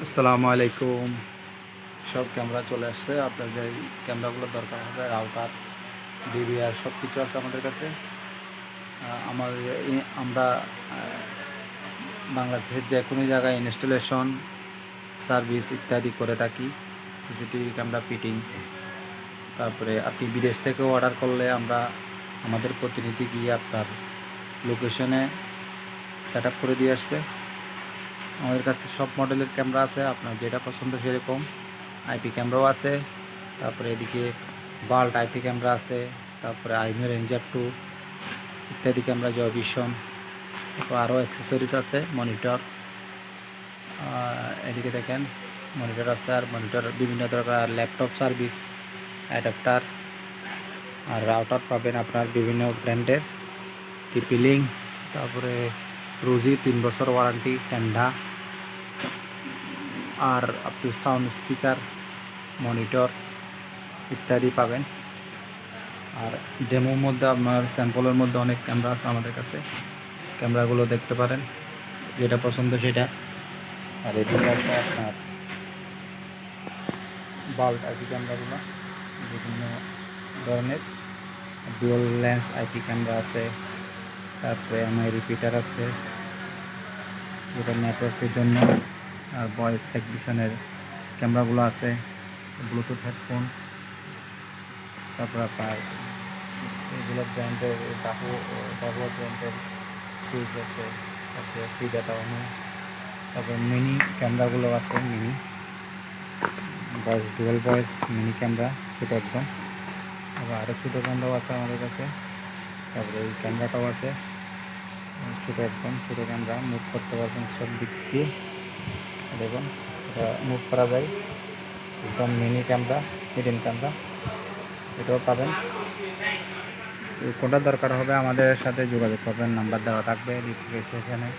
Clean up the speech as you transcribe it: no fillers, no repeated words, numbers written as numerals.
আসসালামু আলাইকুম। সব ক্যামেরা চলে আসছে। আপনার যে ক্যামেরাগুলো দরকার হবে, রাউটার, ডিভিআর সব কিছু আছে আমাদের কাছে। আমরা বাংলাদেশের যে কোনো জায়গায় ইনস্টলেশন, সার্ভিস ইত্যাদি করে থাকি। সিসিটিভি ক্যামেরা ফিটিং, তারপরে আপনি বিদেশ থেকে অর্ডার করলে আমাদের প্রতিনিধি গিয়ে আপনার লোকেশনে সেট আপ করে দিয়ে আসবে। আমাদের কাছে সব মডেলের ক্যামেরা আছে, আপনার যেটা পছন্দ সেরকম। আইপি ক্যামেরাও আছে, তারপরে এদিকে বাল্ট আইপি ক্যামেরা আছে, তারপরে আইনো রেঞ্জার 2 ইত্যাদি ক্যামেরা, জয় ভিশন, আরও অ্যাক্সেসরিজ আছে, মনিটর। এদিকে দেখেন মনিটর আছে, আর মনিটর বিভিন্ন ধরনের ল্যাপটপ সার্ভিস, অ্যাডাপ্টার আর রাউটার পাবেন আপনার বিভিন্ন ব্র্যান্ডের, টিপি-লিঙ্ক, তারপরে রোজি 3 বছর ওয়ারেন্টি, টেন্ডা, আর আপনি সাউন্ড স্পিকার, মনিটর ইত্যাদি পাবেন। আর ডেমোর মধ্যে আপনার স্যাম্পলের মধ্যে অনেক ক্যামেরা আছে আমাদের কাছে, ক্যামেরাগুলো দেখতে পারেন, যেটা পছন্দ সেটা। আর এদিকে আছে আপনার বাল্ট আইপি ক্যামেরাগুলো, বিভিন্ন ধরনের ডুয়াল লেন্স আইপি ক্যামেরা আছে, তারপরে এমআই রিপিটার আছে যেটা নেটওয়ার্কের জন্য, আর ভয়েস সেকশনের ক্যামেরাগুলো আছে, ব্লুটুথ হেডফোন, তারপর আপনার এগুলো ব্র্যান্ডের ডাবো ব্র্যান্ডের সুইচ আছে, তারপরে সি ডাটা অনু, তারপরে মিনি ক্যামেরাগুলো আছে, mini voice dual voice mini camera, ছোটো একদম। আবার আরও ছোটো ক্যামেরাও আছে আমাদের কাছে। তারপরে এই ক্যামেরাটাও আছে, ছোটো একদম ছোটো ক্যামেরা, মুভ করতে পারবেন সব দিক দিয়ে। দেখুন এটা মুভ করা যায়, একদম মিনি ক্যামেরা, হিডেন ক্যামেরা, এটাও পাবেন। কোনটা দরকার হবে আমাদের সাথে যোগাযোগ করবেন, নাম্বার দেওয়া থাকবে ডিসক্রিপশনে।